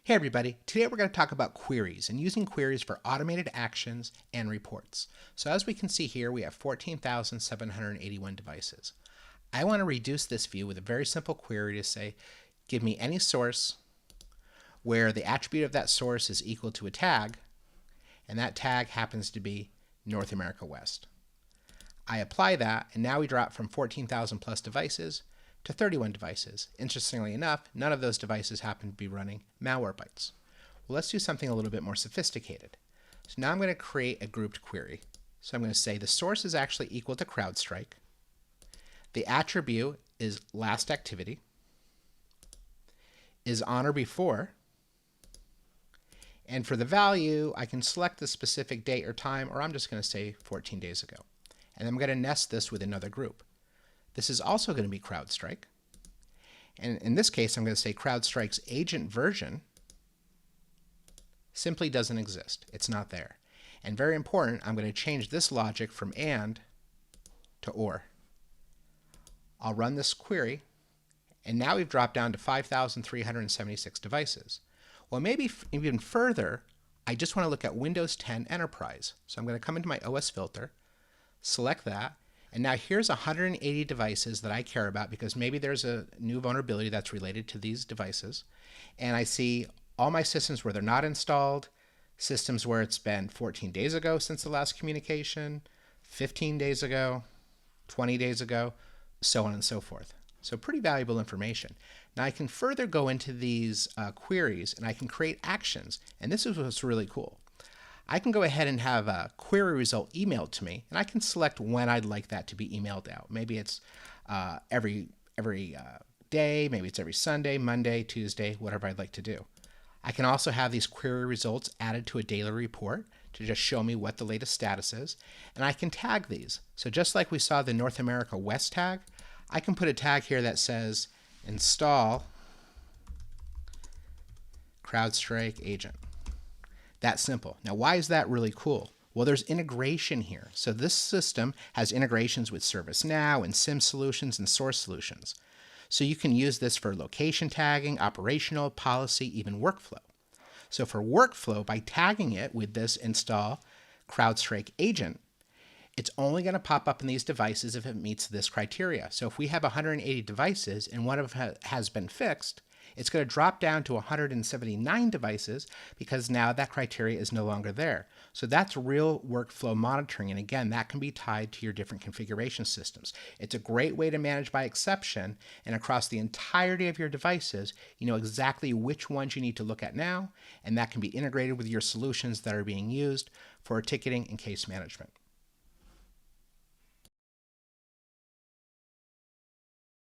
Hey everybody, today we're going to talk about queries and using queries for automated actions and reports. So as we can see here, we have 14,781 devices. I want to reduce this view with a very simple query to say, give me any source where the attribute of that source is equal to a tag, and that tag happens to be North America West. I apply that, and now we drop from 14,000 plus devices to 31 devices. Interestingly enough, none of those devices happen to be running Malwarebytes. Well, let's do something a little bit more sophisticated. So now I'm going to create a grouped query. So I'm going to say the source is actually equal to CrowdStrike. The attribute is last activity, is on or before, and for the value, I can select the specific date or time, or I'm just going to say 14 days ago. And I'm going to nest this with another group. This is also going to be CrowdStrike. And in this case, I'm going to say CrowdStrike's agent version simply doesn't exist. It's not there. And very important, I'm going to change this logic from and to or. I'll run this query, and now we've dropped down to 5,376 devices. Well, maybe even further, I just want to look at Windows 10 Enterprise. So I'm going to come into my OS filter, select that, and now here's 180 devices that I care about because maybe there's a new vulnerability that's related to these devices. And I see all my systems where they're not installed, systems where it's been 14 days ago since the last communication, 15 days ago, 20 days ago, so on and so forth. So pretty valuable information. Now I can further go into these queries and I can create actions. And this is what's really cool. I can go ahead and have a query result emailed to me, and I can select when I'd like that to be emailed out. Maybe it's every day, maybe it's every Sunday, Monday, Tuesday, whatever I'd like to do. I can also have these query results added to a daily report to just show me what the latest status is, and I can tag these. So just like we saw the North America West tag, I can put a tag here that says install CrowdStrike agent. That simple. Now, why is that really cool? Well, there's integration here. So this system has integrations with ServiceNow and SIEM solutions and SOAR solutions. So you can use this for location tagging, operational, policy, even workflow. So for workflow, by tagging it with this install CrowdStrike agent, it's only going to pop up in these devices if it meets this criteria. So if we have 180 devices and one of them has been fixed, it's going to drop down to 179 devices because now that criteria is no longer there. So that's real workflow monitoring. And again, that can be tied to your different configuration systems. It's a great way to manage by exception, and across the entirety of your devices, you know exactly which ones you need to look at now, and that can be integrated with your solutions that are being used for ticketing and case management.